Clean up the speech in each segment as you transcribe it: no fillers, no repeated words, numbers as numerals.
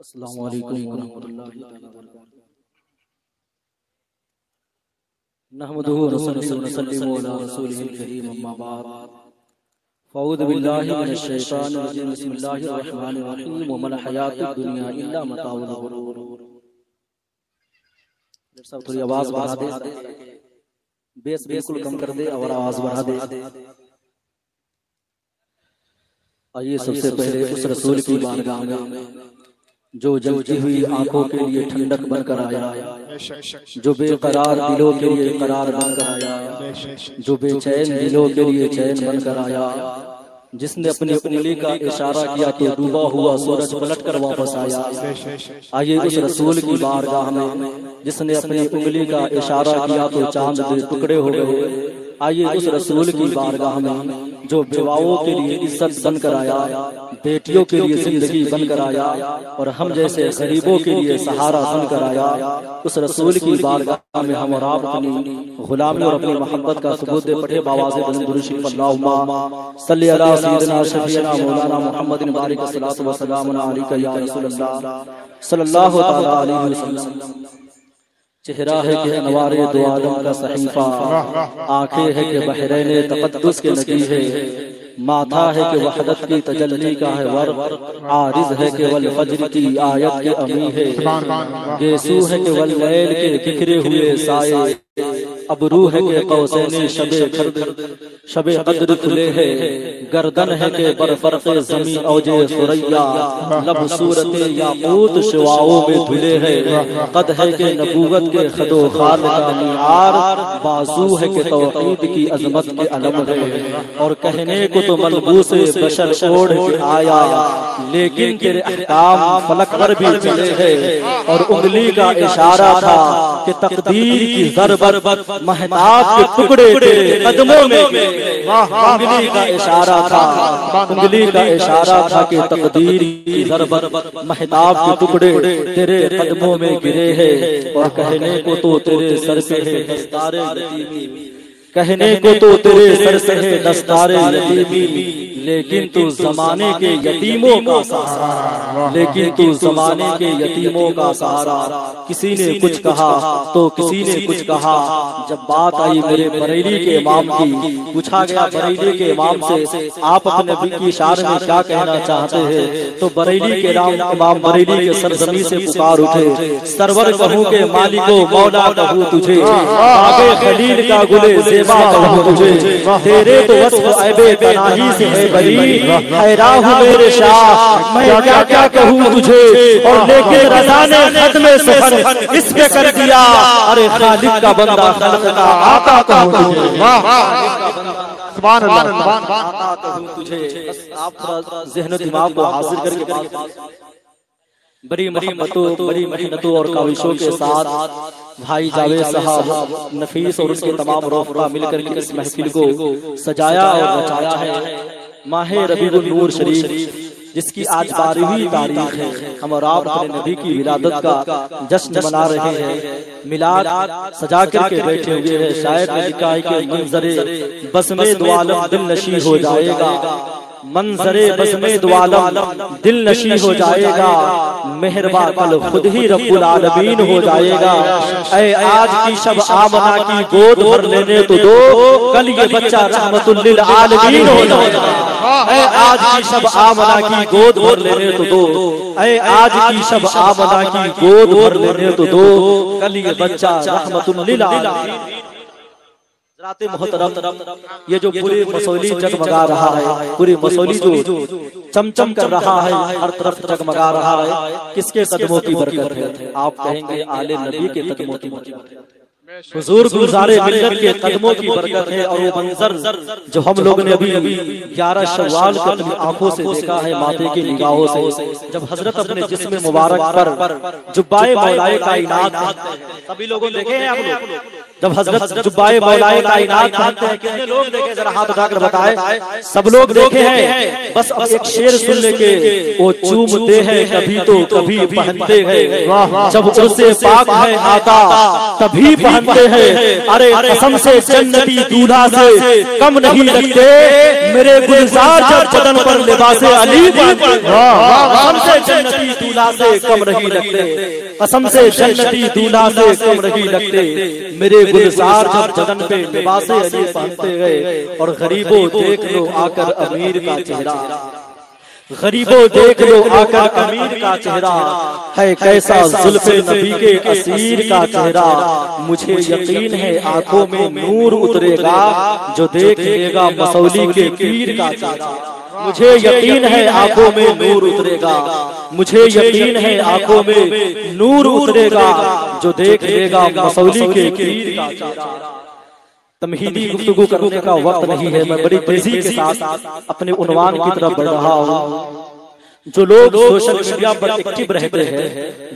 अस्सलामु अलैकुम वरहमतुल्लाहि वबरकातुहू। नहमदुहु व नसल्लिमु अला रसूलिहिल करीम, अम्मा बाद। फ़अऊज़ु बिल्लाहि मिनश शैतानिर रजीम, बिस्मिल्लाहिर रहमानिर रहीम। व मल हयातुद दुनिया इल्ला मताउल गुरूर। सब थोड़ी आवाज बढ़ा दे, बेस बिल्कुल कम कर दे और आवाज बढ़ा दे। आइए सबसे पहले उस रसूल की बारगाह में जो जलती हुई आंखों के लिए ठंडक बनकर आया, जो बेकरार दिलों के लिए करार बनकर आया, जो बेचैन दिलों के लिए चैन बनकर आया, जिसने अपनी उंगली का इशारा किया तो डूबा हुआ सूरज पलट कर वापस आया। आइए उस रसूल की बारगाह में जिसने अपनी उंगली का इशारा किया तो चांद के टुकड़े हो गए। आइए उस रसूल की बारगाह में जो बेवाओं के लिए इज्जत बनकर आया, बेटियों के लिए जिंदगी बनकर आया और हम जैसे गरीबों के लिए सहारा बनकर आया, उस रसूल की बारगाह में हम और आप अपनी गुलामी और अपनी मोहब्बत का सबूत दे पढ़े बावाज़े बुलंद दुरूद शरीफ अल्लाहुम्मा सल्ली अला सय्यिदिना शफीना मौलाना मुहम्मदिन बारिक सल्लल्लाहु व सल्लम अलैका या रसूलल्लाह सल्लल्लाहु तआला अलैहि वसल्लम। चेहरा है कि अनवारे दो आदम का सहीफा, आंखें है कि बहरैन तक़द्दुस के नगी है, माथा है कि वहदत की तजल्ली का है वर, आरिज है कि वल फज्र की आयत के अमी है, गेसू है कि वल लैल के बिखरे हुए साए, अबरू है कि कौसैन शबे कद्र खुले है, गर्दन है कि बरफर्क जमी औजे सुरैया, लब सूरते याकूत शिवाओं में धुले है, कद है कि नबूवत के खदो खाल का मीआर, बाजू है कि तौहीद की अजमत के अलम है, और कहने को तो मलबूस बशर ओढ़ के आया, लेकिन तेरे अहकाम फलक पर भी चले है, और उंगली का इशारा था कि तकदीर की ज़रबत महताब के टुकड़े तेरे कदमों में। उंगली का इशारा था, उंगली का इशारा था कि तकदीर की ज़रबत महताब के टुकड़े तेरे कदमों में गिरे हैं, और कहने को तो तेरे सर से है दस्तारे यतीमी, कहने को तो तेरे सर से है दस्तारे यतीमी, लेकिन तू जमाने के यतीमों का सहारा, लेकिन तू जमाने के यतीमों का सहारा। किसी ने कुछ कहा तो किसी ने कुछ कहा, जब बात आई मेरे बरेली के इमाम की, पूछा गया बरेली के इमाम से आप अपने नबी की शान में क्या कहना चाहते हैं, तो बरेली के इमाम बरेली के सरजमी से पुकार उठे, सरवर कहूँ के मालिको मौला कहूँ तुझे, आगे खलील का गुले ज़ेबा कहूँ तुझे, तेरे तो वस्फ़ ऐबे तनाही से है बरी, हैरान हूँ मेरे शाह मैं क्या क्या कहूँ तुझे, और लेकिन रज़ा ने खत्म सफर इस पे कर दिया, अरे खालिक का बंदा खल्क़ का आका कहूँ तुझे, सुभान अल्लाह आका कहूँ तुझे। आप ज़हन दिमाग को हाजिर करके बड़ी मेहनतों और काविशों के साथ भाई जावेद साहब नफीस और उसके तमाम रफ़का मिलकर के इस महफिल को सजाया और बचाया है। माहे रबीउल नूर शरीफ जिसकी आज 12वीं तारीख है, हम और आप अपने नबी की विलादत का जश्न मना रहे हैं। मिलाद सजा करके बैठे हुए हैं, शायर ने लिखा है कि मंजरे बज़्मे दो आलम दिल नशी हो जाएगा, मंजरे बज़्मे दो आलम दिल नशी हो जाएगा, मेहरबा कल खुद ही रब्बुल आलमीन हो जाएगा। ऐ आज की शब आमना की गोद भर लेने तो दो, कल ये बच्चा रहमतुल लिल आलमीन हो जाएगा। ऐ आज की शब आमना की गोद भर लेने तो दो, ऐ आज की शब आमना की गोद भर लेने तो दो, कल ये बच्चा रहमतुल लिल आलमीन। रात मोहतरम, ये जो पूरी मसौली जगमगा रहा है, पूरी मसौली जो चमचम कर रहा है, हर तरफ जगमगा रहा है, किसके कदमों की बरकत है? आप कहेंगे आले नबी के कदमों की बरकत, हुजूर गुलज़ारे मिल्लत के कदमों की बरकत है। और वो मंजर जो हम लोगों ने अभी 11 शव्वाल को अपनी आंखों से देखा है, माथे की निगाहों से, जब हजरत अपने जिस्म मुबारक पर जुब्बाए मौलाए कायनात, सभी लोगों ने देखे हैं आप लोग, जब हजरत जुब्बाए मौलाए कायनात पहनते हैं, कितने लोग देखे जरा हाथ उठाकर बताएं। सब लोग देखे हैं, बस अब एक शेर सुन लेके वो चूमते हैं, कभी तो कभी पहनते हैं, जब उससे पाक है आका तभी पहनते हैं, अरे कसम से जन्नती दूल्हा से कम नहीं लगते मेरे गुलजार जब बदन पर लिबासे अली पहनते, कसम से जन्नती दूल्हा से कम नहीं लगते, कसम से जन्नती दूल्हा से कम नहीं लगते मेरे गुलजार जब बदन पे लिबासे अली पहनते गए। और गरीबों देख लो आकर अमीर का चेहरा, गरीबों देख लो आकर अमीर का चेहरा, है कैसा जुल्फे नबी के असीर का चेहरा। मुझे यकीन है आंखों में नूर उतरेगा जो देख लेगा मसौली के पीर का चेहरा। मुझे यकीन है आंखों में नूर उतरेगा, मुझे यकीन है आंखों में नूर उतरेगा जो देख लेगा मसौली के पीर का चेहरा। तमहीदी गुफ्तगू करने का वक्त नहीं है, मैं बड़ी तेजी के साथ अपने उन्वान की तरफ बढ़ रहा हूँ। जो लोग सोशल मीडिया पर एक्टिव रहते हैं,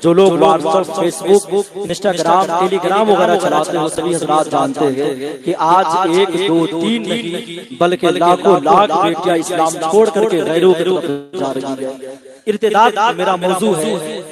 जो लोग व्हाट्सएप, फेसबुक, इंस्टाग्राम, टेलीग्राम वगैरह चलाते हैं, सभी हजरात जानते हैं कि आज 1, 2, 3 नहीं बल्कि लाखों लाख बेटियां इस्लाम छोड़ करके गैरों की तरफ जा रही है। इर्तिदाद मेरा मौजू है।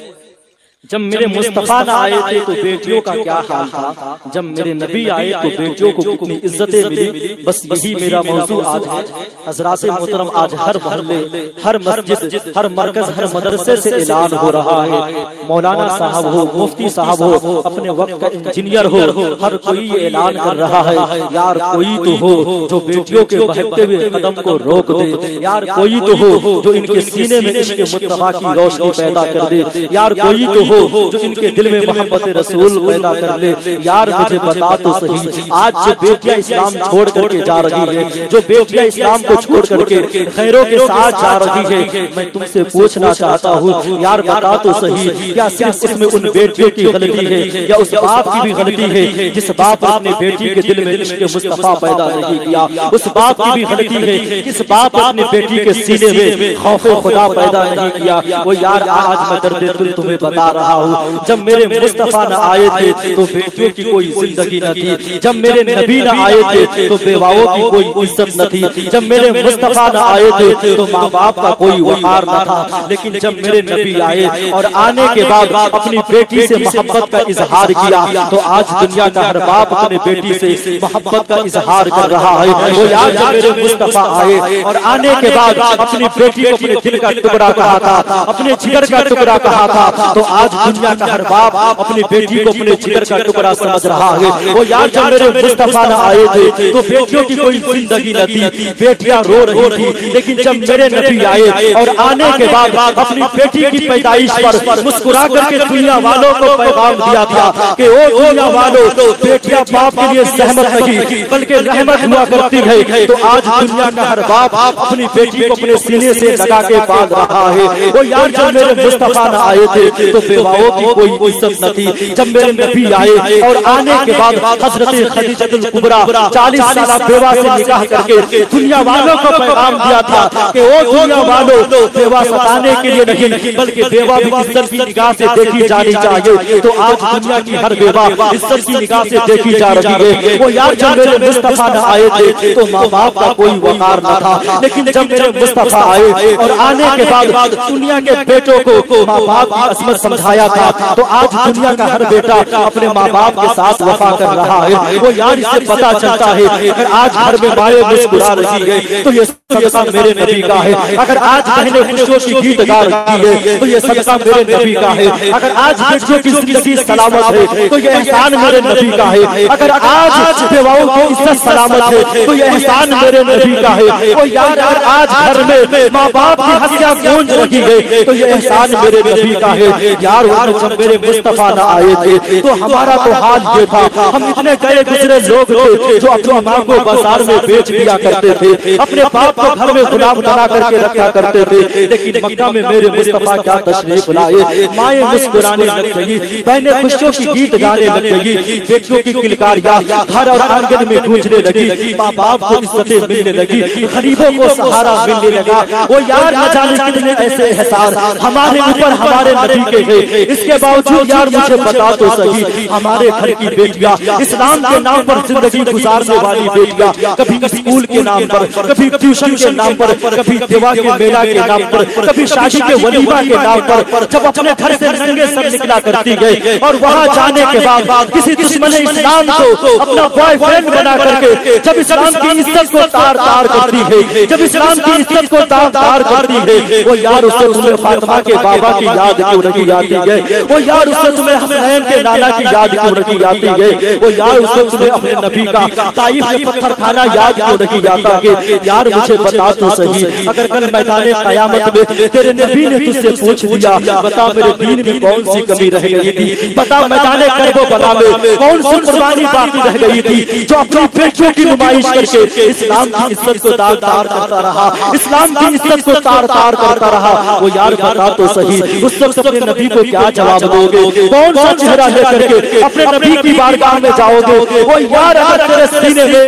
जब मेरे मुस्तफा न आए थे तो बेटियों का क्या हाल था, जब मेरे नबी आए तो बेटियों को कितनी इज्जतें मिली, बस यही मेरा मौजू आज है। हजरात मोहतरम, आज हर मोहल्ले, हर मस्जिद, हर मरकज, हर मदरसे से ऐलान हो रहा है। मौलाना साहब हो, मुफ्ती साहब हो, अपने वक्त का इंजीनियर हो, हर कोई ये ऐलान कर रहा है, यार कोई तो हो जो बेटियों के बहकते हुए कदम को रोक दे, यार कोई तो हो जो इनके सीने में इश्क मुस्तफा की रोशनी पैदा कर दे, यार कोई तो जो इनके दिल में मोहब्बत रसूल पैदा कर ले। यार मुझे बता तो सही, आज जो बेटियां इस्लाम छोड़ करके जा रही है, जो बेटियां इस्लाम को छोड़ करके खैरों के साथ जा रही है, मैं तुमसे पूछना चाहता हूँ, यार बता तो सही, क्या सिर्फ इसमें उन बेटियों की गलती है या उस बाप की भी गलती है जिस बाप ने अपनी बेटी के दिल में इश्क मुस्तफा पैदा नहीं किया? उस बाप की भी गलती है जिस बाप ने अपनी बेटी के सीने में खौफे खुदा पैदा नहीं किया। वो यार आज मैं दर्द दिल तुम्हें बता रहा हूँ, जब मेरे मुस्तफा न आए थे तो बेटियों की कोई जिंदगी न थी, जब मेरे नबी न आए थे तो बेवाओं की कोई इज्जत न थी, जब मेरे मुस्तफा न आए थे तो माँ बाप का कोई वकार न था। लेकिन जब मेरे नबी आए और आने के बाद अपनी बेटी से मोहब्बत का इजहार किया तो आज दुनिया का हर बाप अपने बेटी से मोहब्बत का इजहार कर रहा है। वो यार जब मेरे मुस्तफा आए और आने के बाद अपनी बेटी को अपने दिल का टुकड़ा कहा था, अपने जिगर का टुकड़ा कहा था, तो आज दुनिया का हर बाप अपनी बेटी को अपने जिगर का टुकड़ा समझ रहा है। वो यार जब मेरे मुस्तफा न आए थे तो बेटियों की कोई जिंदगी न थी, बेटियां रो रही थी। लेकिन जब मेरे नबी आए और आने के बाद अपनी बेटी की पैदाइश पर मुस्कुरा करके दुनिया वालों को पैगाम दिया था कि ओ दुनिया वालों, बेटियां बाप के लिए सहमत नहीं बल्कि रहमत हुआ करती है। तो आज दुनिया का हर बाप अपनी बेटी को अपने सीने से लगा के पाल रहा है। वो यार जब मेरे मुस्तफा न आए थे तो बेवाओं की कोई इज्जत न थी, जब मेरे नबी आए और आने के बाद हजरत खदीजतुल कुबरा 40 साल बेवा से निकाह करके दुनिया वालों को पैगाम दिया था कि ओ दुनिया वालों, बेवा सताने के लिए नहीं बल्कि बेवा भी इज्जत की निगाह से देखी जानी चाहिए। तो आज दुनिया की हर बेवा इज्जत की निगाह से देखी जा रही है। वो यार जब मेरे मुस्तफा न आए थे तो माँ बाप का कोई वकार न था, लेकिन जब मेरे मुस्तफा आए और आने के बाद दुनिया के बेटों को माँ बाप की असमत समझाया था, तो आज दुनिया का हर बेटा अपने माँ बाप के साथ वफा कर रहा है। वो यार इससे पता चलता है अगर आज घर में माएँ मुस्कुरा रही है तो ये सदका मेरे नबी का है। अगर आज बहनें खुशियों की गीत गा रही है तो ये सदका मेरे नबी का है। अगर आज बेटियों की जिंदगी सलामत है तो ये एहसान मेरे नबी का है। अगर आज बेवाओं की इज्जत सलामत है तो ये एहसान मेरे नबी का है। वो यार आज घर में माँ बाप की हंसियां गूंज रही है तो ये एहसान मेरे नबी का है। यार जब मेरे मुस्तफा न आए थे तो हमारा तो हाल ये था, हम इतने गए गुजरे लोग थे जो अपनी माँ को बाजार में बेच दिया करते थे, अपने बाप को घर में गुलाम बना करके रखा करते थे। लेकिन मक्का में मेरे मुस्तफा क्या तशरीफ लाए, माएँ मुस्कुराने लग गई, बहनें खुशियों की गीत गाने लग गई, बेटियों की किलकारियां घर और आंगन में गूंजने लगी, माँ बाप को इज्जतें मिलने लगी, गरीबों को सहारा मिलने लगा। वो यार न जाने कितने ऐसे एहसान हमारे ऊपर हमारे नबी के हैं इसके बावजूद यार मुझे बता तो सही, हमारे घर की बेटियां इस्लाम के नाम पर जिंदगी गुजारने वाली बेटियां, कभी स्कूल के नाम पर, कभी ट्यूशन के नाम पर, कभी देवा के मेला के नाम पर, कभी शादी के वलीमा के नाम पर, जब अपने घर से नंगे सर निकला करती गई और वहां जाने के बाद किसी दुश्मन इस्लाम को अपना बॉयफ्रेंड बना करके जब इस्लाम की इज्जत को तार तार करती है, जब इस्लाम की इज्जत को तार तार करती है, वो यार उससे तुम्हें फातिमा के बाबा की याद क्यों नहीं आती है? वो यार उससे तुम्हें हसनैन के नाना की याद क्यों नहीं आती है? वो यार उससे तुम्हें अपने नबी का ताइफ में पत्थर खाना याद क्यों नहीं आता है? यार मुझे बता तो सही, अगर कल मैदान क़यामत में तेरे नबी ने तुझसे पूछ दिया, बता मेरे दीन में कौन सी कमी रह गई थी, बता मैदान करबला में कौन सी कुर्बानी बाकी रह गई थी, जो अपनी बेटियों की नुमाइश करके इस्लाम की इज्जत को तार तार करता रहा, इस्लाम की इज्जत को तार तार करता रहा। वो यार बता तो सही, उस वक्त अपने नबी को क्या जवाब दोगे? कौन सा चेहरा लेकर के अपने नबी की बारगाह में जाओगे? वो यार अगर तेरे सीने में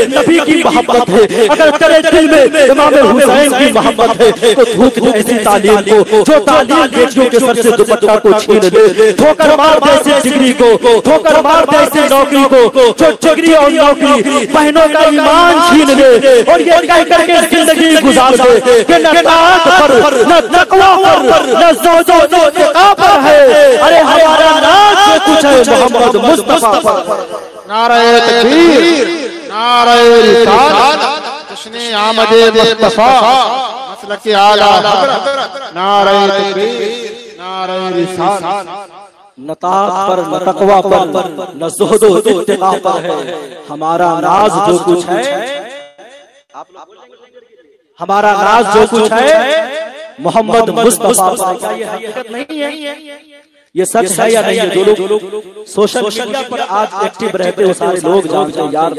नबी की मोहब्बत है, अगर तेरे दिल में इमाम हुसैन की मोहब्बत है, तो धूप दे ऐसी तालीम को जो तालीम बेटियों के सर से दुपट्टा को छीन ले, ठोकर मार दे ऐसी डिग्री को, ठोकर मार दे ऐसी नौकरी को जो डिग्री और नौकरी बहनों का ईमान छीन ले, और ये कह करके जिंदगी गुजार दे कि न ताक पर, न तकवा पर, न ज़ौज़ो इत्तिक़ा पर है, अरे हमारा नाज कुछ है मोहम्मद मुस्तफा पर। नारे तकबीर, नारे रिसालत, जश्न आमदे मुस्तफा, मसलक आला हज़रत, नारे तकबीर, नारे रिसालत। न ताक पर, न तकवा पर, न ज़ुहदो इत्तिक़ा पर है हमारा नाज जो कुछ है, हमारा नाज जो कुछ है मोहम्मद मुस्तफा पर। क्या ये हकीकत नहीं है? ये सच है या नहीं? जो लोग सोशल मीडिया पर आज एक्टिव रहते हो सारे लोग जानते हैं यार,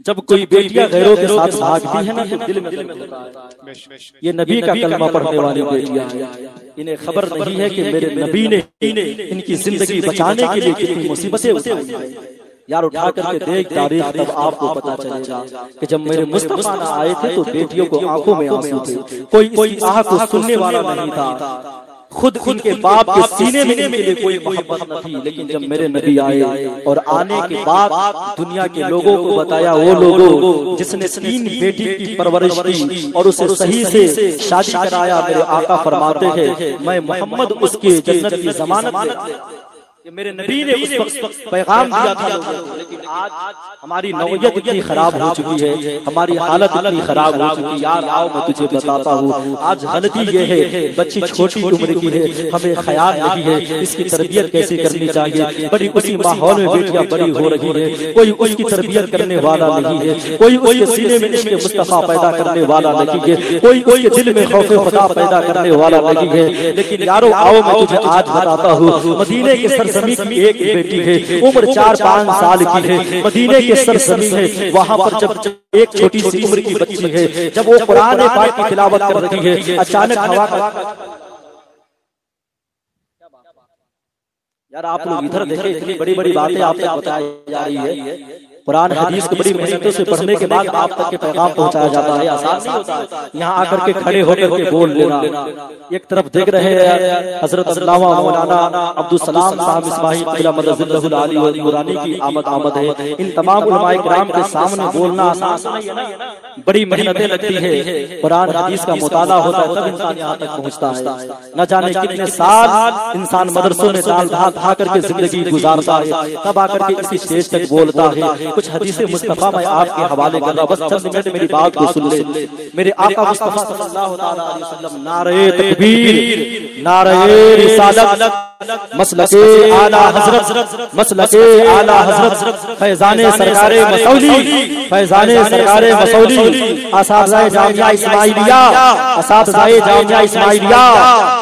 जब कोई बेटियां गैरों के साथ भागती है ना तो दिल में होता है, ये नबी का कलमा पढ़ने वाली बेटियां हैं, इन्हें खबर नहीं है कि मेरे नबी ने इनकी जिंदगी बचाने के लिए कितनी मुसीबतें उठाई हैं। यार उठा करके देख तारीख, तब आपको पता चलेगा कि जब मेरे मुस्तफा ना आए थे तो बेटियों को आंखों में आंसू थे, कोई आह को सुनने वाला नहीं था, खुद के बाप के सीने में के लिए कोई मोहब्बत न थी। लेकिन जब मेरे नबी आए और आने के बाद दुनिया के लोगों को बताया, वो लोगों जिसने 3 बेटी की परवरिश की और उसे सही से शादी कराया, मेरे आका फरमाते हैं मैं मोहम्मद उसके जन्नत की जमानत। ये मेरे नबी ने उस वक्त पैगाम दिया था लोगों को। लेकिन आज हमारी नौयत इतनी खराब हो चुकी है, हमारी हालत इतनी खराब हो चुकी है। यार आओ मैं तुझे बताता हूँ, आज गलती ये है बच्ची छोटी उम्र की है, हमें ख्याल नहीं है इसकी तरबियत कैसे करनी चाहिए। बड़ी उसी माहौल में बेटियां बड़ी हो रही है, कोई उसकी तरबियत करने वाला नहीं है, कोई उसके सीने में इश्क़ मुस्तफा पैदा करने वाला नहीं है, कोई उसके दिल में खौफ खुदा पैदा करने वाला नहीं है। लेकिन यारो आओ मैं तुझे आज बताता हूँ, मदीने के सरजमी की एक बेटी है, उम्र 4-5 साल की है, मदीने के सरजमी है, वहाँ पर जब एक छोटी सी उम्र की बच्ची है, जब वो कुरान पाक की तिलावत कर रही है, अचानक हवा का, यार आप लोग इधर देखें, इतनी बड़ी बड़ी बातें आप तक बताई जा रही है, कुरान हदीस को बड़ी मेहनतों से पढ़ने के बाद आप तक के पैगाम पहुंचाया जाता है, आसान नहीं होता यहाँ आकर के खड़े होकर के बोल लेना। एक तरफ देख रहे हैं हजरत अल्लामा मौलाना अब्दुल सलाम साहब इस्माइल क़िला मदरसतुल आली और नूरानी की आमद है। इन तमाम उलमाए किराम के सामने बोलना आसान नहीं है, बड़ी मेहनतें लगती है, कुरान हदीस का मुताला होता है तब इंसान यहाँ तक पहुँचता है। न जाने कितने साल इंसान मदरसों में दाल भात खा करके जिंदगी गुजारता है, तब आकर के इसी स्टेज तक बोलता है। कुछ हदीसे मुस्तफा मैं आपके हवाले कर रहा, बस चंद मिनट मेरी बात को सुन ले। मेरे आका मुस्तफा सल्लल्लाहु अलैहि वसल्लम नारे तकबीर, नारे रिसालत, मसलके आला हजरत, मसलके आला हजरत, फैजाने सरकारे मसौली, फैजाने सरकारे मसौली, असातिज़ाए जामिया इस्माइलिया, असातिज़ाए जामिया इस्माइलिया,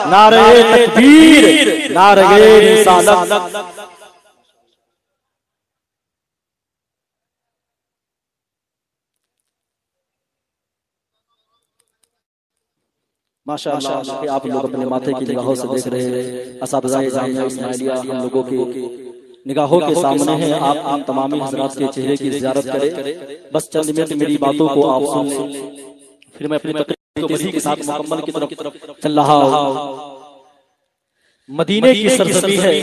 नारे तकबीर, नारे रिसालत। माशाअल्लाह आप लोग अपने माथे की निगाहों से देख रहे हैं, असातिज़ाए जामिया इस्माइलिया हम लोगों की निगाहों के सामने है। आप तमामी हज़रात के चेहरे की ज़ियारत करें, बस चंद मिनट मेरी बातों को आप सुन लें, फिर मैं अपनी तकरीर को मज़ीद के साथ मुकम्मल की तरफ चल रहा हूँ। मदीने की सरजमी है,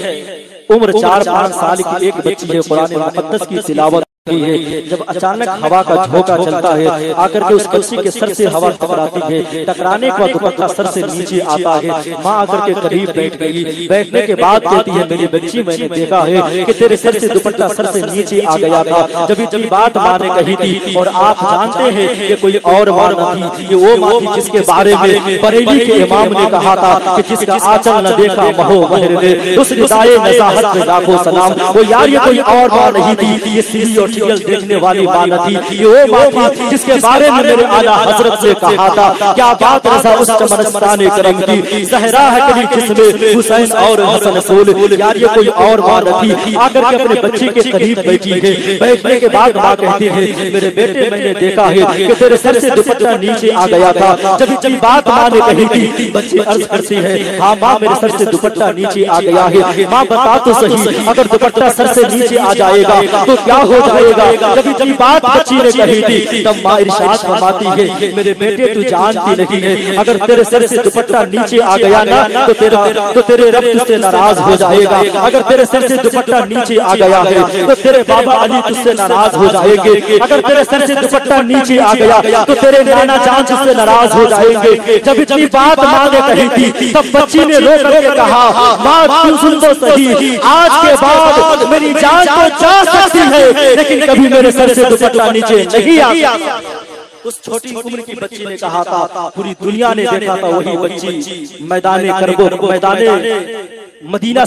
उम्र 4-5 साल की एक बच्ची है, कुरान मुक़द्दस की तिलावत की है। जब अचानक हवा का झोंका चलता है, आकर के उस बच्ची के सर से हवा टकराती है, टकराने के बाद दुपट्टा सर से नीचे आता है। माँ आकर के करीब बैठ गई, बैठने के बाद कहती है, मेरी बच्ची मैंने देखा है कि तेरे सर से दुपट्टा सर से नीचे आ गया था। जब ये बात माँ ने कही थी, और आप जानते हैं ये कोई और माँ न थी, ये वो माँ थी जिसके बारे में बरेली के इमाम ने कहा था कि जिसका आंचल न देखा महो बहर दे, उस निदाए नज़ाहत में लाखों सलाम। वो यार ये कोई और माँ नहीं थी, ये सीधी और सीरियल देखने वाली माँ न थी, ये वो माँ थी जिसके बारे में मेरे आला हजरत ने कहा था, क्या बात रज़ा उस चमनस्ताने करम की, ज़हरा है कली जिसमें हुसैन और हसन सोल। यार ये कोई और माँ न थी, आकर के अपने बच्चे के करीब बैठी है। बैठने के बाद माँ कहती है, मेरे बेटे मैंने देखा है कि तेरे सर से दुपट्टा नीचे आ गया था। जब ये बात माँ ने कही थी, बच्ची अर्ज करती है, हाँ माँ मेरे सर से दुपट्टा नीचे आ गया है। माँ बता तो सही, अगर दुपट्टा सर से नीचे आ जाएगा तो क्या हो जाएगा? जब बात बच्ची ने कही थी, तब माँ इरशाद फरमाती है, मेरे बेटे तू जानती नहीं है, अगर तेरे सर से दुपट्टा नीचे आ गया ना तो तेरे रब तुझसे नाराज हो जाएगा। अगर तेरे सर से दुपट्टा नीचे आ गया है तो तेरे बाबा अली तुझसे नाराज हो जाएंगे। अगर तेरे सर से दुपट्टा नीचे आ गया तो तेरे नाना जान तुझसे नाराज हो जाएंगे। जब इतनी बात माँ ने कही थी, तब बच्ची ने रो करके कहा, माँ तू सुन तो सही, आज के बाद मेरी जान तो जा सकती है, लेकिन कभी मेरे सर से दुपट्टा नीचे नहीं आ। उस छोटी उम्र की बच्ची ने कहा था, पूरी दुनिया ने देखा था वही बच्ची मैदाने करबो, मैदाने मदीना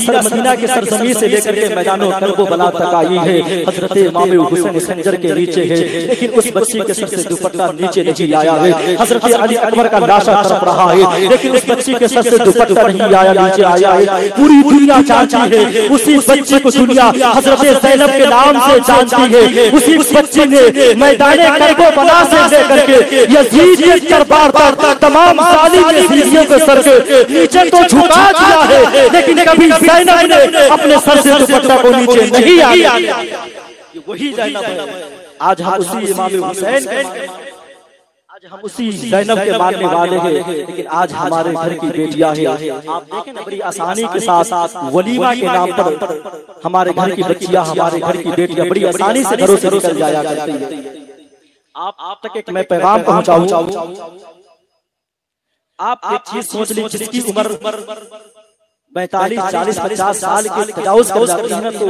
के सरजमी से लेकर के मैदानों करबो बला तक आई है। हजरत इमाम हुसैन खंजर के नीचे है, लेकिन उस बच्ची के सर से दुपट्टा नीचे नहीं आया है। हजरत अली अकबर का लाशा तड़प रहा है, लेकिन उस बच्ची के सर से दुपट्टा नहीं आया, नीचे आया है। पूरी दुनिया जानती है उसी बच्चे को, दुनिया हजरत ज़ैनब के नाम से जानती है। उसी बच्चे ने मैदाने करबो बला से लेकर के यजीद के दरबार पर तमाम जालिम यजीदियों के सर के नीचे तो झुका दिया है, लेकिन कभी ज़ैनब ने अपने सर से दुपट्टा को नीचे नहीं आया। ये वही ज़ैनब है। आज हम उसी इमाम हुसैन, आज हम उसी ज़ैनब के मानने वाले हैं, लेकिन आज हमारे घर की बेटियां हैं। आप देखें ना, बड़ी आसानी के साथ वलीमा के नाम पर हमारे घर की बच्चियां, हमारे घर की बेटियां बड़ी आसानी से घरों से निकल जाया करती है। आप तक एक मैं पैगाम पहुंचाऊं, आप एक चीज सोच ली, जिसकी उम्र 45, 40, 50 साल के तजावुज कर जाती है ना, तो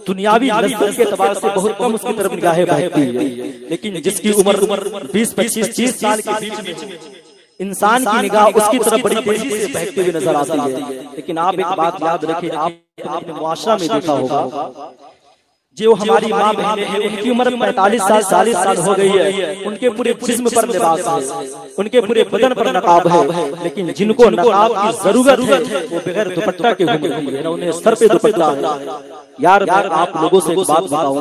दुनियावी लज्जत के एतबार से बहुत कम उसकी तरफ निगाहें बहती है। लेकिन जिसकी उम्र 20, 25, 30 साल के बीच में इंसान की निगाह उसकी तरफ बड़ी तेजी से बहती हुई नजर आती है। लेकिन आप एक बात याद रखें, आपने अपने मुआशरा में देखा होगा, जो हमारी माँ बहनें हैं उनकी उम्र 45 साल 40 साल हो गई है, उनके पूरे जिस्म पर लिबास है, उनके पूरे बदन पर नकाब है, लेकिन जिनको नकाब की जरूरत है वो बगैर दुपट्टा के घूम रही है, उन्हें सर पे दुपट्टा है। यार मैं आप लोगों से एक बात बताऊं,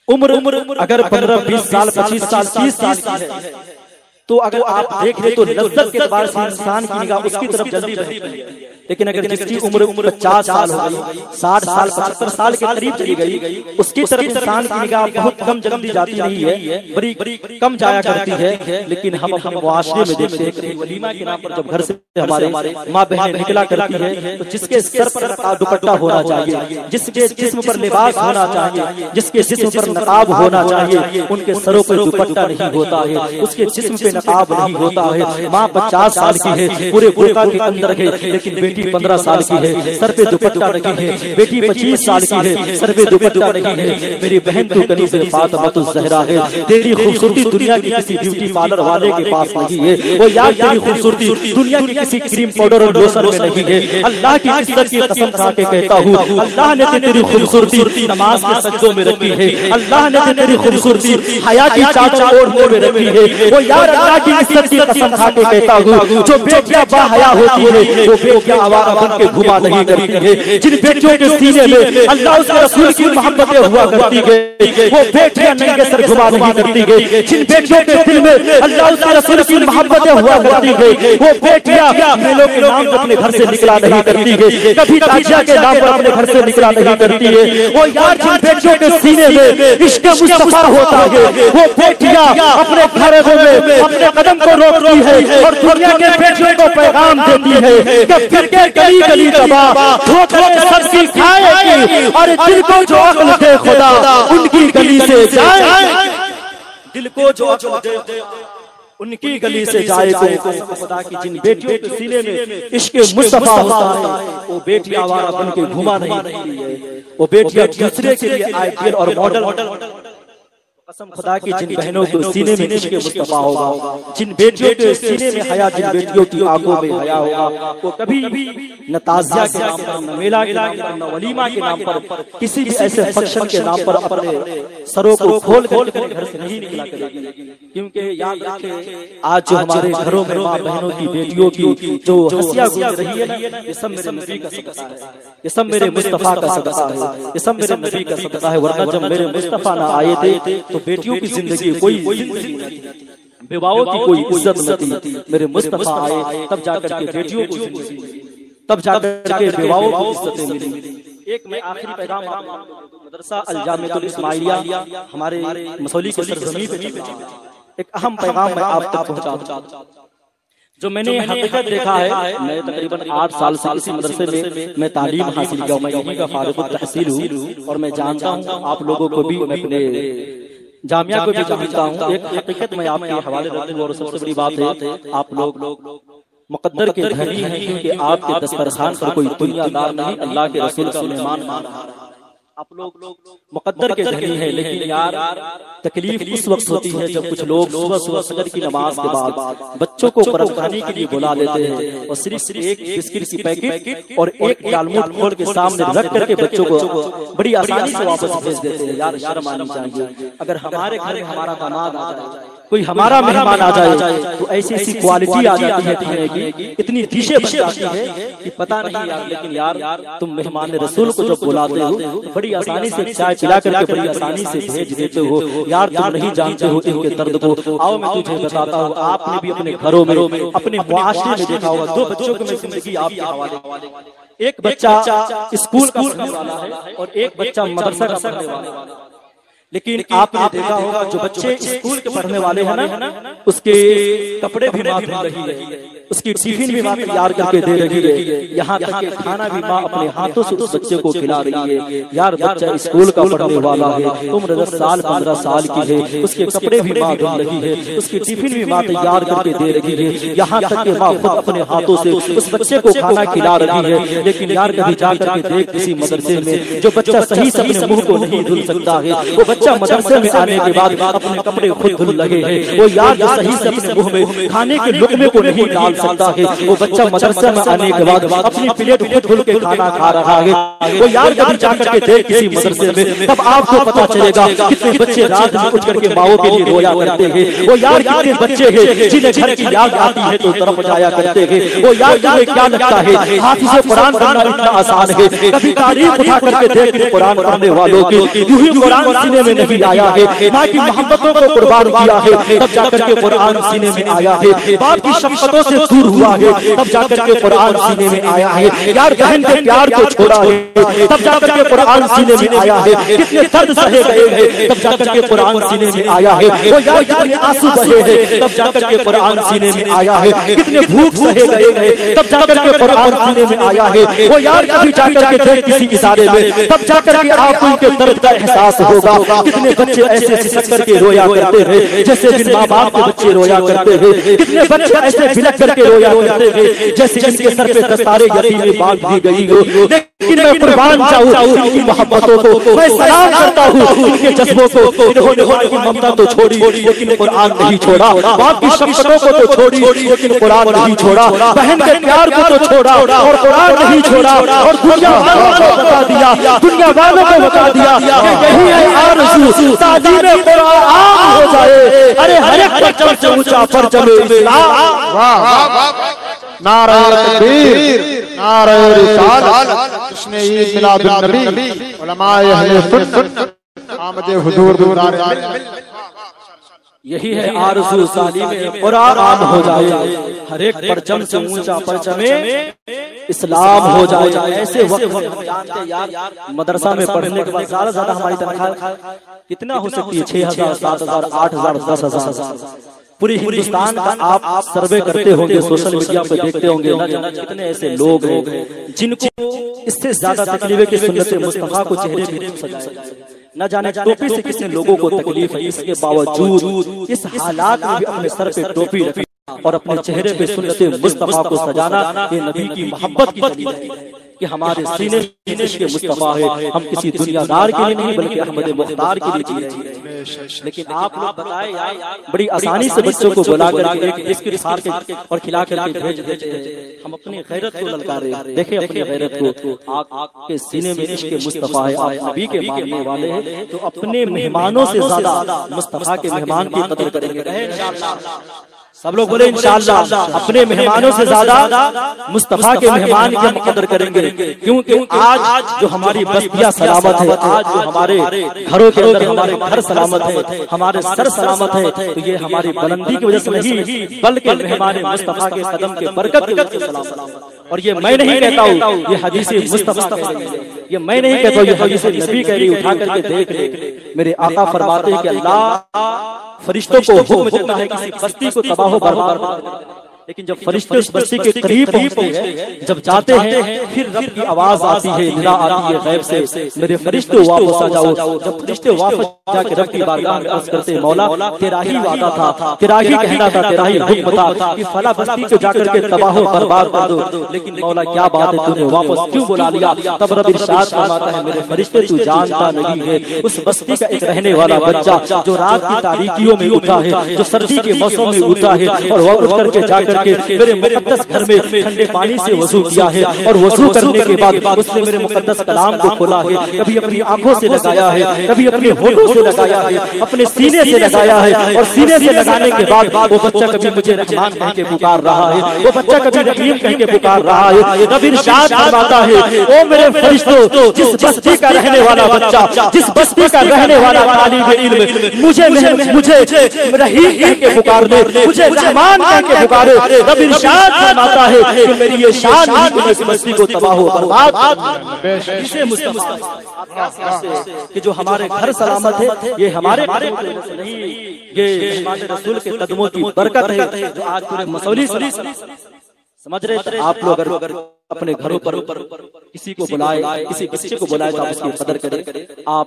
उम्र अगर 15, 20 साल, 25 साल, 30 साल की है, तो अगर आप देख ले तो लज्जत के एतबार से इंसान की निगाह उसकी तरफ जल्दी बढ़ती है। लेकिन अगर जिसकी उम्र 50 साल हो गई, 60 साल, 75 साल के करीब चली गई, उसकी तरफ इंसान की निगाह बहुत कम जल्दी जाती नहीं है, बड़ी कम जाया करती है। लेकिन हम अपने मुआशरे में देखते हैं कि वलीमा के नाम पर जब घर से हमारे माँ बहनें निकला करती है, तो जिसके सर पर दुपट्टा होना चाहिए, जिसके जिस्म पर लिबास होना चाहिए, जिसके जिस्म पर नकाब होना चाहिए, उनके सरों पर दुपट्टा नहीं होता है, उसके जिस्म पे नकाब नहीं होता है। माँ 50 साल की है, पूरे बुर्का के अंदर है, लेकिन बेटी 15 साल की है, सर पे दुपट्टा नहीं है। बेटी 25 साल की है, सर पे दुपट्टा नहीं है। मेरी बहन तू कनीज़ फातिमा ज़हरा है, तेरी खूबसूरती दुनिया की किसी ब्यूटी पार्लर वाले के पास नहीं है। वो यार तेरी खूबसूरती दुनिया की किसी क्रीम पाउडर और लोशन में नहीं है। अल्लाह की इज्जत की कसम खा के कहता हूँ, अल्लाह ने तेरी खूबसूरती नमाज के सज्जों में रखी है। अल्लाह ने तेरी खूबसूरती हया की चादर ओढ़ने में रखी है। वो यार अल्लाह की इज्जत की कसम खा के कहता हूँ, जो बेटियां बाहया होती है वो बेटियां आवारा बन के घुमा नहीं करती है। जिन बेटियों के सीने में अल्लाह उसके रसूल की मोहब्बतें हुआ करती है, वो बेटियां नंगे सर घुमा नहीं करती है। जिन बेटियों के दिल में अल्लाह उसके रसूल की मोहब्बतें हुआ करती है, वो बेटियां मेलों के नाम पर अपने घर से निकला नहीं करती है, कभी ताजिया के नाम पर अपने घर से निकला नहीं करती है। वो यार जिन बेटियों के सीने में इश्क मुस्तफा होता है, वो बेटियां अपने घरों में अपने कदम को रोकती है और दुनिया के बेटियों को पैगाम देती है कि फिरके गली गली दबा ठोकरें सबकी खाएगी और दिल को जो अक्ल दे खुदा उनकी गली से जाए, दिल को जो अक्ल दे उनकी गली से जाए। खुदा की जिन बेटियों के सीने में इश्क मुस्तफा होता है वो बेटी आवारा बन के घुमा नहीं रही है, वो बेटियां दूसरे के लिए आइडियल और मॉडल। कसम खुदा की जिन बहनों के सीने में इश्क मुस्तफा होगा, जिन बेटियों के सीने में हया, जिन बेटियों की आंखों में हया होगा, वो कभी न ताजिया के नाम पर, न मेला के नाम पर, न वलीमा के नाम पर, किसी भी ऐसे फंक्शन के नाम पर अपने सरों को खोल घर से नहीं निकला करेगी। क्योंकि याद रखें आज जो हमारे घरों में माँ बहनों की बेटियों की जो हंसियां गुजर रही है ना, ये सब मेरे नबी का सदका है, ये सब मेरे मुस्तफा का सदका है, ये सब मेरे नबी का सदका है। वरना जब मेरे मुस्तफा ना आए थे तो बेटियों की जिंदगी कोई जिंदगी नहीं थी, विवाहों की कोई इज्जत न थी। मेरे मुस्तफा आए तब जाकर के बेटियों को जिंदगी मिली, तब जाकर के विवाहों की इज्जतें मिली। एक मैं आखिरी पैगाम मदरसा अल जामिअतुल इस्माइलिया हमारे मसौली के सरजमीन पे एक अहम पैगाम मैं आप तक पहुंचा जो मैंने हकीकत देखा है। मैं तकरीबन 8 साल से इसी मदरसे में मैं तालीम हासिल किया, मैं यहीं का फारिग तहसील हूँ और मैं जानता हूँ आप लोगों को भी, मैं अपने जामिया को भी जानता हूँ। एक हकीकत मैं आपके हवाले रखूँ और सबसे बड़ी बात है आप लोग मुकद्दर के धनी हैं, क्योंकि आपके दस्तरखान पर कोई दुनियादार नहीं, अल्लाह के रसूल का मेहमान मान रहा है। आप लोग मुकद्दर के धनी हैं, लेकिन यार तकलीफ उस वक्त होती है जब कुछ लोग सुबह सुबह फजर की नमाज के बाद बच्चों को कुरान खाने के लिए बुला लेते हैं और सिर्फ एक बिस्किट की पैकेट और एक दालमोट खोल के सामने रख करके बच्चों को बड़ी आसानी से वापस भेज देते हैं। यार शर्म आनी चाहिए। अगर हमारे घर में हमारा दामाद आ जाए, कोई हमारा मेहमान आ जाए तो ऐसी ऐसी क्वालिटी आ जाती है खाने की, इतनी डिशें बन जाती है कि पता नहीं यार। लेकिन यार तुम मेहमान रसूल को जब बुलाते हो तो बड़ी आसानी से चाय पिला करके बड़ी आसानी से भेज देते हो। यार तुम नहीं जानते हो इनके दर्द को। आओ मैं तुझे बताता हूँ, आपने भी अपने घरों में अपने मुआशरे में देखा होगा। 2 बच्चों की मैं जिंदगी आपके हवाले, एक बच्चा स्कूल का पढ़ने वाला है और एक बच्चा मदरसा का पढ़ने वाला है। लेकिन आपने देखा होगा जो बच्चे स्कूल के पढ़ने वाले हैं ना, उसके कपड़े भी माँ धुल रही है, उसकी टिफिन भी माँ तैयार करके दे रही है, यहाँ तक कि खाना भी माँ अपने हाथों से उस बच्चे को खिला रही है। यार बच्चा स्कूल का पढ़ने वाला है, उम्र 10 साल 15 साल की है, उसके कपड़े भी माँ धुल रही है, उसकी टिफिन भी माँ तैयार करके दे रही है, यहाँ तक कि माँ खुद अपने हाथों से उस बच्चे को खाना खिला रही है। लेकिन यार कभी जाकर के देख किसी मदरसे में जो बच्चा सही से अपने मुंह को नहीं धुल सकता है, वो बच्चा मदरसे में आने के बाद अपने कपड़े खुद धुल लगे हैं। वो यार जो सही से अपने मुंह में खाने के लुकमे को नहीं डाल सकता है, वो बच्चा मदरसे में आने के बाद अपनी प्लेट खुद धुल के खाना खा रहा है। वो यार कभी जाकर के देख किसी मदरसे में, तब आपको पता चलेगा कितने बच्चे रात में उठ करके माओ के लिए रोया करते हैं। वो यार कितने बच्चे हैं जिन्हें घर की याद आती है तो तरफ जाया करते हैं। वो यार तुम्हें क्या लगता है हाफिज़े कुरान बनना इतना आसान है? कभी तारीफ उठा करके देख कुरान पढ़ने वालों की, यूं ही कुरान सीने में नहीं आया है, माँ की मोहब्बतों को कुर्बान किया है तब जाकर के कुरान सीने में आया है, बाप की शफ़क़तों से दूर हुआ है तब जाकर के कुरान सीने में आया है, यार बहन के प्यार को छोड़ा है तब जाकर के कुरान सीने में आया है, कितने दर्द सहे गए हैं तब जाकर के कुरान सीने में आया है। वो यार कितने आंसू बहे हैं तब जाकर के कुरान सीने में आया है, कितने भूख सहे गए हैं तब जाकर के कुरान सीने में आया है। वो यार कभी जाकर के देख किसी इशारे में, तब जाकर के आपको उनके दर्द का एहसास होगा। कितने बच्चे ऐसे सिसक करके रोया करते हैं जैसे जिन माँ बाप के बच्चे रोया करते हैं, कितने बच्चे ऐसे बिलक करके रोया करते हैं जैसे जिनके सर पे दस्तारे यतीम बांध दी गई हो। लेकिन मैं कुर्बान जाऊं इनकी मोहब्बतों को, मैं सलाम करता हूँ इनके जज्बों को। इन्होंने की ममता तो छोड़ी लेकिन कुरान नहीं छोड़ा, बाप की शफ़क़तों को तो छोड़ी लेकिन कुरान नहीं छोड़ा, बहन के प्यार को तो छोड़ा और कुरान नहीं छोड़ा। और दुनिया वालों को बता दिया, दुनिया वालों को बता दिया कि यही है आरज़ू, ताज़ीम कुरान आम हो जाए। अरे हर एक परचम से ऊंचा परचम इस्लाम। वाह वाह, नारे तकबीर, नारे रिसालत, जश्न ईद मिलादुन नबी, उलमाए अहले सुन्नत, आमदे हुजूर दुलारे। यही है आरज़ू सालीम कुरान आम हो जाए, हर एक परचम से ऊंचा परचम इस्लाम हो जाए। ऐसे वक्त हम जानते यार मदरसा में पढ़ने के बाद ज्यादा हमारी तनख्वाह कितना हो सकती है? 6,000, 7,000, 8,000, 10,000। पूरे हिंदुस्तान का आप सर्वे करते होंगे, सोशल मीडिया पे देखते होंगे, ना जाने कितने ऐसे लोग हैं जिनको इससे ज्यादा तकलीफ है कि सुन्नत मुस्तफा को चेहरे पे क्यों सजाया जाए। न जाने टोपी से कितने लोगों को तकलीफ है, इसके बावजूद इस हालात में भी अपने सर पे टोपी रखी और अपने चेहरे पे सुन्नत मुस्तफा को सजाना, ये नबी की मोहब्बत की दलील है कि हमारे सीने में इश्क़ मुस्तफा है। हम किसी दुनियादार के लिए नहीं बल्कि अहमद मुख्तार के लिए जी रहे हैं। लेकिन आप लोग बताए यार, बड़ी आसानी से बच्चों को बुला कर बिस्किट फाड़ के और खिला कर भेज देते हैं। हम अपनी गैरत को ललकारे, देखें अपनी गैरत को। आपके सीने में इश्क़ मुस्तफा है, आप नबी के मानने वाले हैं, तो अपने मेहमानों से ज्यादा मुस्तफा के मेहमान की कदर करेंगे। सब लोग बोले इंशाअल्लाह, अपने मेहमानों से ज्यादा मुस्तफा के मेहमान की हम कदर करेंगे। क्योंकि आज जो हमारी बस्तियां सलामत है, आज जो हमारे घरों के अंदर हमारे घर सलामत है, हमारे सर सलामत है, तो ये हमारी बुलंदी की वजह से नहीं बल्कि मेहमान मुस्तफा के कदम के बरकत की वजह से सलामत। और ये मैं नहीं कहता हूँ, ये हदीस मुस्तफा कह रही है, ये मैं नहीं कहता हूँ, ये हदीस नबी कह रही। उठा करके देख ले, मेरे आका फरमाते हैं कि अल्लाह फरिश्तों को हुक्म देता है किसी बस्ती को तबाह बर्बाद कर, लेकिन जब फरिश्ते उस बस्ती के करीब पहुंचते हैं, जब जाते हैं, फिर रब की आवाज आती है, निदा आती है गैब से, मेरे फरिश्ते वापस आ जाओ। जब फरिश्ते वापस जाके रब की बारगाह में अर्ज करते हैं, मौला तेरा ही वादा था, तेरा ही कहना था, तेरा ही हुक्म था कि फला बस्ती को जाकर के तबाह बर्बाद कर दो, लेकिन मौला क्या बात है, तूने वापस क्यों बुला लिया? तब रब इरशाद फरमाता है, मेरे फरिश्ते तू जानता नहीं है, उस बस्ती का एक रहने वाला बच्चा जो रात की तारीकियों में उठा है, जो सर्दी के मौसम में उठा है, और वह उठ करके जाकर मेरे मुकद्दस घर में ठंडे पानी से वजू किया है, और वजू करने के बाद उसने मेरे मुकद्दस कलाम को खोला है, कभी अपनी आंखों से लगाया है, कभी अपने होठों से लगाया है, अपने सीने से लगाया है, और सीने से लगाने के बाद वो बच्चा कभी मुझे रहमान कह के पुकार रहा है, वो बच्चा कभी रहीम कह के पुकार रहा है। रब इरशाद फरमाता है, ओ मेरे फरिश्तों, जिस बस्ती का रहने वाला बच्चा, जिस बस्ती का रहने वाला तालिब इल्म मुझे रहीम कह के पुकारे, मुझे रहमान कह के पुकारे, रब इरशाद फरमाता है कि मेरी ये शान है कि मैं इस बस्ती को तबाह बर्बाद। इसे मुस्तफा कि जो हमारे घर सलामत है, ये हमारे नहीं, ये हमारे रसूल के कदमों की बरकत है जो आज पूरे मसौली समझ रहे थे। आप लोग अगर अपने घरों पर किसी को बुलाए, किसी बच्चे को बुलाए, तो आप उसकी कदर करें। आप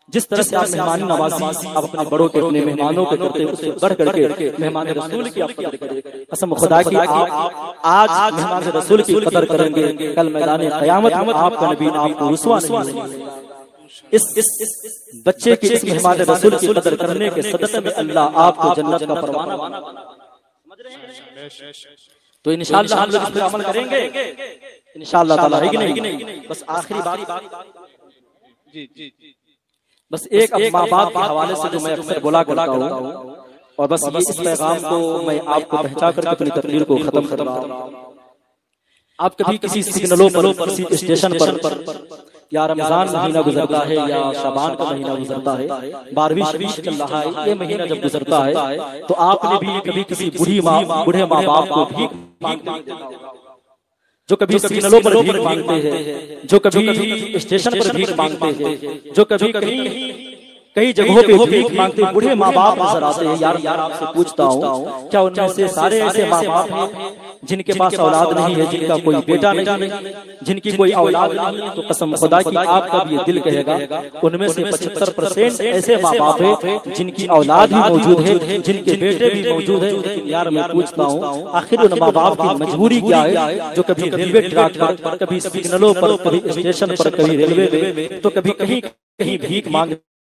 जिस तरह से आप मेहमान नवाजी आप अपने बड़ों के, अपने मेहमानों के करते, उससे बढ़ करके मेहमान रसूल की आप कदर करें। कसम खुदा की आप आज मेहमान रसूल की कदर करेंगे, कल मैदान क़यामत में आपका नबी आपको रुसवा नहीं होगा। इस बच्चे की, इस मेहमान रसूल की कदर करने के सदक़े में अल्लाह आपको जन्नत का परवाना समझ रहे हैं। तो इंशाअल्लाह हम लोग इस पर अमल करेंगे इंशाअल्लाह ताला, है कि नहीं? बस आखिरी बात जी बस एक माँ बाप के हवाले से जो मैं अक्सर बोला करता हूँ, और बस ये इस पैगाम को मैं आपको पहुंचा करके अपनी तकरीर को खत्म कर रहा हूँ। आप कभी किसी सिग्नलों पर, किसी स्टेशन पर, या रमजान महीना गुजरता है या शाबान का महीना गुजरता है, 12वीं शरीफ चल रहा है, ये महीना जब गुजरता है तो आपने भी कभी किसी बूढ़े माँ बाप को भीख मांगते होगा, जो कभी सिग्नलों पर भीख मांगते हैं, जो कभी स्टेशन पर भीख मांगते हैं, जो कभी कई जगहों पे भीख मांगते बूढ़े माँ बाप नजर आते हैं। यार आपसे पूछता हूँ, क्या उनमें से सारे ऐसे माँ बाप हैं जिनके पास औलाद नहीं है, जिनका कोई बेटा नहीं, जिनकी कोई औलाद नहीं? तो कसम खुदा की आपका भी ये दिल कहेगा उनमें से 75% ऐसे माँ बाप है जिनकी औलाद भी मौजूद है, जिनके बेटे भी मौजूद है। लेकिन यार मैं पूछता हूँ, आखिर उन माँ बाप की मजबूरी क्या है जो कभी रेलवे ट्रैक पर, कभी सिग्नलों पर, कभी स्टेशन पर, कभी रेलवे में, तो कभी कहीं भीख मांग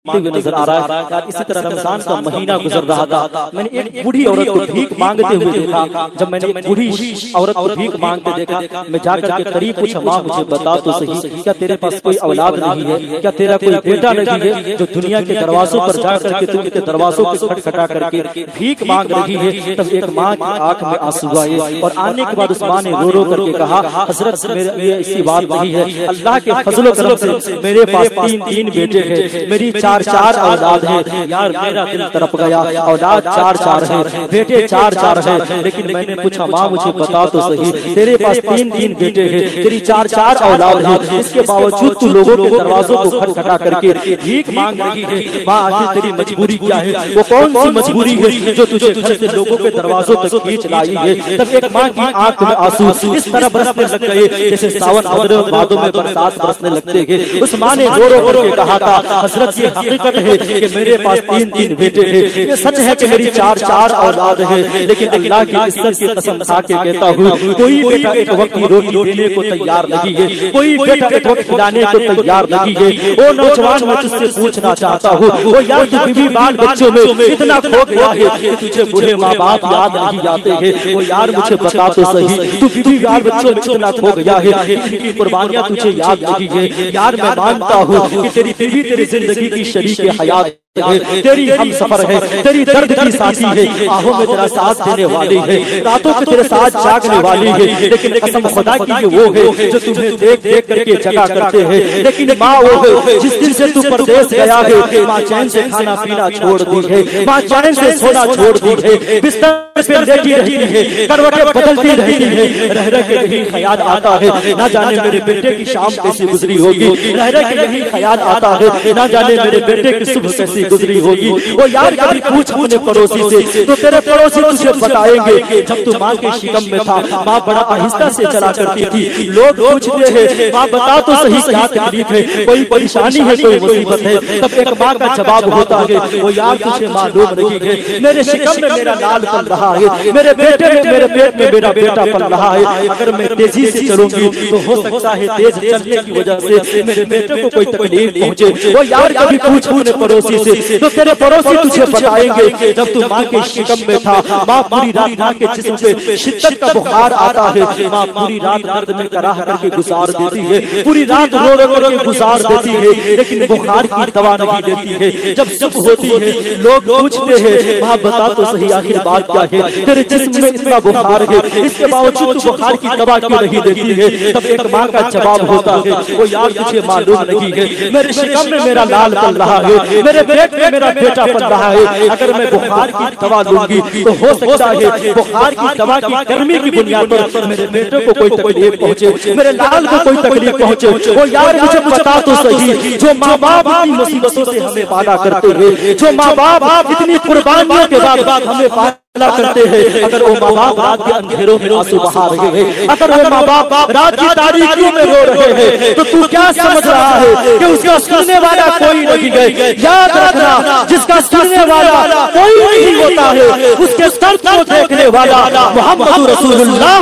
नजर आ रहा है। इसी तरह रमजान का महीना गुजर रहा था, मैंने एक बूढ़ी औरत को भीख मांगते हुए देखा। जब मैंने एक बूढ़ी औरत को भीख मांगते देखा, मैं जाकर के करीब पूछा, माँ मुझे बता तो सही, क्या तेरे पास कोई औलाद नहीं है, क्या तेरा कोई बेटा नहीं है जो दुनिया के दरवाजों पर जाकर के तुम के दरवाजों को खटखटा करके भीख मांग रही है? तब एक माँ की आंख में आंसू आए, और आने के बाद उस माँ ने रो रो करके कहा, हजरत मेरी ऐसी बात नहीं है, अल्लाह के फजलो करम से मेरे पास तीन बेटे हैं, मेरी चार चार औलाद है। यार मेरा दिल तड़प गया, औलाद चार चार है, बेटे चार चार है, लेकिन मैंने पूछा माँ मुझे बता तो सही, तेरे पास तीन तीन बेटे हैं, तेरी चार चार औलाद है, इसके बावजूद तू लोगों के दरवाजों को खटखटा करके भीख मांग रही है। माँ आखिर तेरी मजबूरी क्या है? वो कौन सी मजबूरी है जो तुझे घर से लोगों के दरवाजों तक खींच लाई है? तब एक माँ की आंख में आंसू इस तरह बरसने लग गए जैसे सावन बादों में बरसात बरसने लगते हैं। उस माँ ने रो रो के कहा था, हजरत ये हकीकत है कि मेरे पास तीन तीन बेटे हैं, ये सच है कि मेरी चार चार औलाद है, लेकिन अल्लाह की इज्जत की कसम खा के कहता हूँ कोई बेटा एक वक्त की रोटी देने को तैयार नहीं है, कोई बेटा एक वक्त खिलाने को तैयार नहीं है। वो नौजवान मैं तुझसे पूछना चाहता हूँ, वो यार तू बीवी बाल बच्चों में इतना खो गया है कि तुझे बूढ़े माँ बाप याद नहीं आते हैं? वो यार मुझे बता तो सही, तू बीवी बाल बच्चों में इतना खो गया है, इनकी कुर्बानियां तुझे याद नहीं है? यार मैं मानता हूँ कि तेरी बीवी तेरी जिंदगी की शरीक हयात है, तेरी हम सफर है, तेरी दर्द की साथी है, आहों में तेरा साथ देने वाली है, रातों में तेरे साथ जागने वाली है, लेकिन कसम खुदा की वो है जो तुम्हें देख देख करके जगा करते हैं। लेकिन माँ वो है जिस दिन से तू परदेश गया है, माँ चैन से खाना पीना छोड़ दी है, माँ चैन से सोना छोड़ दी है, बिस्तर पे लेटी रहती है, करवटें बदलती रहती है, रह रह के यही ख्याल आता है ना जाने मेरे बेटे की शाम कैसी गुजरी होगी, रह रह के यही ख्याल आता है ना जाने मेरे बेटे की सुबह कैसी गुजरी होगी। वो यार कभी पूछ अपने पड़ोसी से तो तेरे पड़ोसी तुझे बताएंगे जब तू माँ के शिकम में था, माँ बड़ा आहिस्ता से चला करती थी। लोग पूछते हैं माँ बता तो सही क्या तकलीफ है, कोई परेशानी है, कोई मुसीबत है? तब एक माँ का जवाब होता है, वो यार तुझे मालूम नहीं है, मेरे शिकम में मेरा लाल पल रहा है, मेरे बेटे में मेरे पेट में मेरा बेटा पल रहा है। अगर मैं तेजी से चलूंगी तो हो सकता है तेज चलने की वजह से मेरे बेटे को कोई तकलीफ पहुंचे। वो यार कभी पूछ अपने पड़ोसी से तो तेरे पड़ोसी तुझे बताएंगे जब तू माँ के शिकम में था, माँ पूरी रात माँ के जिस्म पे शिद्दत का बुखार आता है, माँ पूरी रात दर्द में कराह करके गुजार देती है, पूरी रात रो रो करके गुजार देती है, लेकिन बुखार की दवा नहीं देती है। जब सुबह होती है लोग पूछते हैं माँ बता तो सही आखिर बात क्या है, तेरे जिस्म में इतना बुखार है, इसके बावजूद तू बुखार की दवा क्यों नहीं देती है? तब एक माँ का जवाब होता है, वो यार तुझे मालूम नहीं है, मेरे शिकम में मेरा लाल पल रहा है, मेरे पेट में मेरा बेटा पल रहा है, अगर मैं बुखार की दवा लूंगी तो हो सकता है बुखार की दवा की गर्मी की बुनियाद पर मेरे बेटे को कोई तकलीफ पहुंचे, मेरे लाल को कोई तकलीफ पहुंचे। वो यार मुझे बता तो सही, जो माँ बाप इतनी मुसीबतों से हमें वादा करते हैं, जो माँ बाप इतनी कुर्बानियों के बाद हमें वादा करते हैं, अगर वो माँ बाप रात के अंधेरों में आंसू बहा रहे हैं, अगर वो माँ बाप रात की तारीकियों में रो रहे हैं, तो तू क्या समझ रहा है कि उसका सुनने वाला कोई नहीं है? याद रखना, जिसका सुनने वाला कोई नहीं होता है, उसके दर्द को देखने वाला मोहम्मद रसूलुल्लाह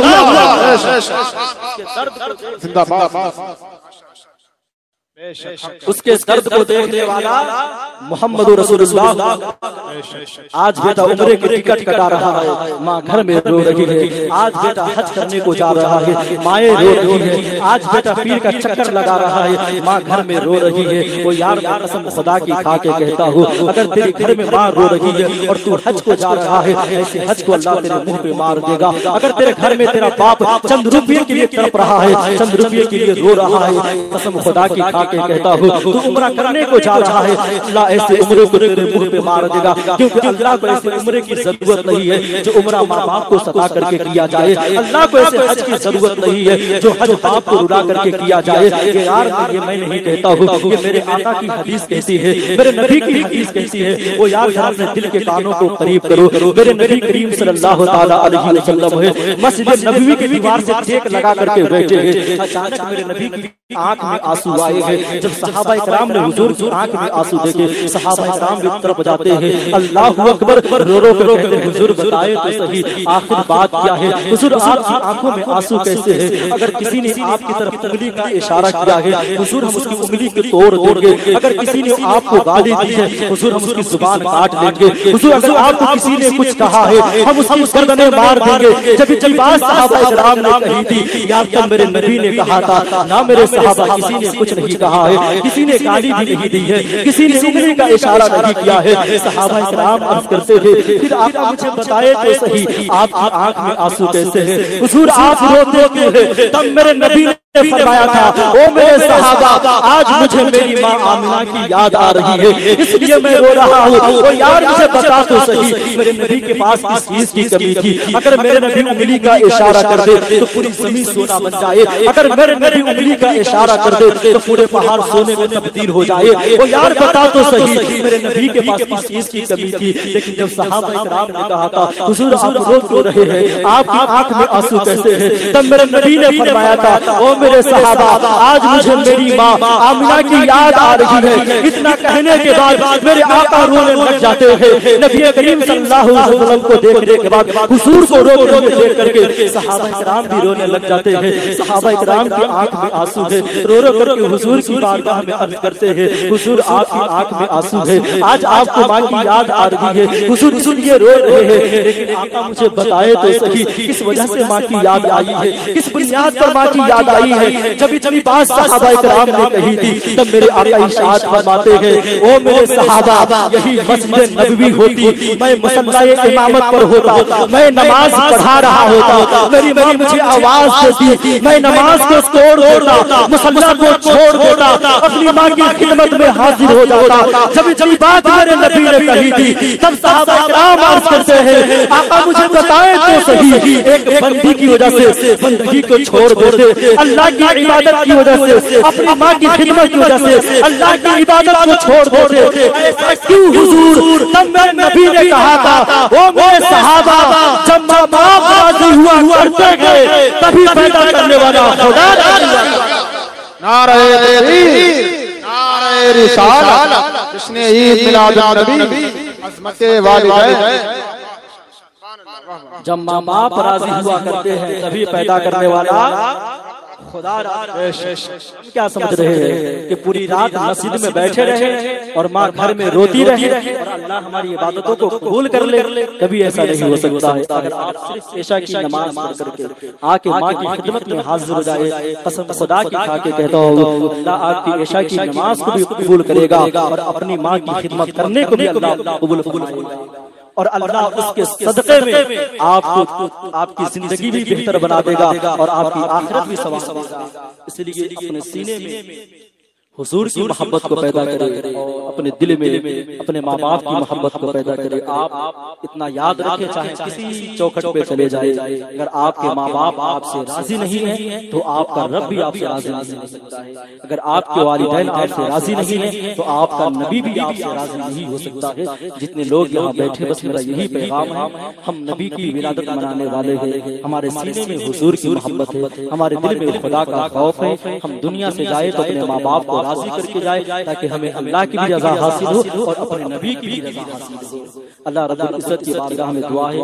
उसके दर्द को देखने वाला मोहम्मद रसूलुल्लाह। आज बेटा उम्रे की टिकट कटा रहा है, माँ घर में रो रही है, आज बेटा हज करने को जा रहा है, माएँ रो रही है, आज बेटा पीर का चक्कर लगा रहा है, माँ घर में रो रही है। वो यार कसम खुदा की खा के कहता हूँ, अगर तेरे घर में माँ रो रही है और तू हज को जा रहा है, ऐसे हज को अल्लाह तेरे मुंह पे मार देगा। अगर तेरे घर में तेरा बाप चंद रुपये के लिए तड़प रहा है, चंद रुपये के लिए रो रहा है, कसम खुदा की खा के कहता हूँ तू उम्रा करने को जा रहा है, अल्लाह ऐसे उम्रे को तेरे मुंह पे मार देगा, क्योंकि अल्लाह को ऐसे उम्रे की जरूरत नहीं है जो उम्रा माँ बाप को सता करके किया जाए, अल्लाह को ऐसे हज की जरूरत नहीं है जो हज बाप को रुला करके किया जाए। ये यार ये मैं नहीं कहता हूँ, ये मेरे आका की हदीस कहती है, मेरे नबी की हदीस कहती है। वो यार अपने दिल के कानों को करीब करो, मेरे नबी करीम सल्लल्लाहु ताला अलैहि वसल्लम है मस्जिद नबवी की दीवार से टेक लगा करके बैठे हैं, अचानक मेरे नबी की आंख में आंसू आए हैं। जब सहाबा इकराम ने हुजूर की आंख में आंसू देखे, सहाबा इकराम भी तरफ जाते हैं, अल्लाहु अकबर रो रो कर कहते हैं, हुजूर बताए तो सही आखिर बात क्या है? हुजूर आपकी आंखों में आंसू कैसे हैं? अगर किसी ने आपकी तरफ उंगली का इशारा किया है, हुजूर हम उसकी उंगली को तोड़ देंगे। अगर किसी ने आपको गाली दी है, हुजूर हम उसकी जुबान काट लेंगे। हुजूर अगर आपको किसी ने कुछ कहा है, हम उसकी गर्दनें मार देंगे। जब ये बात सहाबा इकराम ने कही थी, या तो मेरे नबी ने कहा था ना मेरे सहाबा किसी ने कुछ नहीं कहा है, किसी ने गाली भी नहीं दी है, किसी ने उंगली का इशारा नहीं किया है। सहाबा इकराम अर्ज करते थे, फिर आप मुझे बताए तो सही आपकी आंख में आंसू कैसे हैं? हुजूर आप रोते क्यों हैं? तब मेरे नबी फरमाया था, ओ मेरे सहाबा, आज मुझे मेरी माँ आमिना की याद आ रही है, इसलिए मैं रो रहा हूँ। ओ यार मुझे बता तो सही, मेरे नबी के पास किस चीज की कमी थी? अगर मेरे नबी उंगली का इशारा कर दे तो पूरी जमीन सोना बन जाए, अगर मेरे नबी उंगली का इशारा कर दे तो पूरे पहाड़ सोने में तब्दील हो जाए। ओ यार बता तो सही, मेरे नबी के पास किस चीज की कमी थी? लेकिन जब सहाबा इकराम ने कहा था, हुजूर आप रोज रो रहे हैं, आपकी आंख में आंसू कैसे हैं? तब मेरे नबी ने फरमाया था, ओ मेरे सहाबा, आज मुझे मेरी माँ आमिना की याद आ रही है। इतना कहने के बाद मेरे आका रोने लग जाते हैं। नबी करीम सल्लल्लाहु अलैहि वसल्लम को देखने के बाद, हुजूर को रोते हुए देख करके सहाबा इकराम भी रोने लग जाते हैं। सहाबा इकराम की आंख में आंसू है, रो रो करके हुजूर की बारगाह में अर्ज करते हैं, हुजूर आपकी आंख में आंसू है, आज आपको माँ की याद आ रही है, हुजूर इसलिए रो रहे हैं। लेकिन आका मुझे बताए तो सही, किस वजह से माँ की याद आई है, किस बुनियाद पर माँ की याद आई है? जब इतनी बात सहाबा इकराम ने कही थी, तब मेरे आका इरशाद फरमाते हैं, ओ मेरे सहाबा, यही मस्जिद नबवी होती, मैं मुसल्लाए इमामत पर होता, मैं नमाज पढ़ा रहा होता, मेरी माँ मुझे आवाज देती, मैं नमाज को छोड़ देता, मुसल्ला को छोड़ देता, अपनी माँ की खिदमत में हाजिर हो जाता। जब इतनी बात मेरे नबी ने कही थी, तब सहाबा इकराम अर्ज करते हैं, आका मुझे बताए तो सही, एक बंदी की वजह से बंदगी को छोड़ देते, अल्लाह की इबादत की वजह से, अपनी माँ की खिदमत की वजह से अल्लाह की इबादत को छोड़ देते, ऐसा क्यों हुजूर? तब मेरे नबी ने कहा था, ओ मेरे सहाबा, जब माँ बाप राजी हुआ करते गए, तभी पैदा करने वाला खुदा नारे तकबीर, नारे रिसालत, जिसने ईद मिलाद नबी अज़मत वालिदैन। जब माँ बाप राजी हुआ करते हैं, तभी पैदा करने वाला खुदा। क्या समझ रहे हैं कि पूरी रात मस्जिद में बैठे रहे और माँ घर में रोती रही और अल्लाह हमारी इबादतों को कबूल कर ले? कभी ऐसा नहीं हो सकता है। अगर आप सिर्फ ईशा की नमाज पढ़ करके आके माँ की खिदमत में हाजिर हो जाए, कसम खुदा की खा के कहता हूँ, अल्लाह आपकी ईशा की नमाज को भी कबूल करेगा और अपनी माँ की खिदमत करने को भी अल्लाह कबूल फरमाएगा। और अल्लाह उसके सदक़े में आपको आपकी जिंदगी भी बेहतर बना देगा और आपकी आखिरत भी सवार देगा। इसलिए अपने सीने में हुजूर की मोहब्बत को पैदा करें और अपने दिल में अपने माँ बाप की मोहब्बत को पैदा करें। आप इतना याद रखें, चाहे किसी चौखट पे चले जाए, अगर आपके माँ बाप आपसे राजी नहीं है तो आपका रब भी आपसे राजी नहीं हो सकता है। अगर आपके वालिदैन आपसे राजी नहीं है तो आपका नबी भी आपसे राजी नहीं हो सकता है। जितने लोग यहाँ बैठे, बस मेरा यही पैगाम है, हम नबी की विलादत मनाने वाले हैं, हमारे सीने में हुजूर की मोहब्बत है, हमारे दिल में खुदा का खौफ है। हम दुनिया से जाए तो अपने माँ बाप को राजी करके जाए, ताकि हमें अल्लाह की भी रजा हासिल हो और अपने नबी की भी रजा हासिल हो। अल्लाह रब्बुल इज्जत की बारगाह में दुआ है,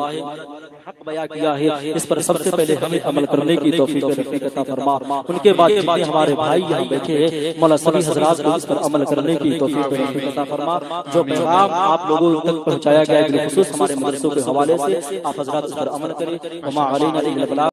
हक बयां किया है, इस पर सबसे पहले हमें अमल करने की तौफीक अता फरमा। उनके बाद जितने हमारे भाई यहाँ बैठे हैं, मौला सभी हजरात को इस पर अमल करने की तौफीक अता फरमा। जो पैगाम आप लोगों तक पहुँचाया गया है, बिलखुसूस हमारे मदरसों के हवाले से, आप हजरात इस पर अमल करें।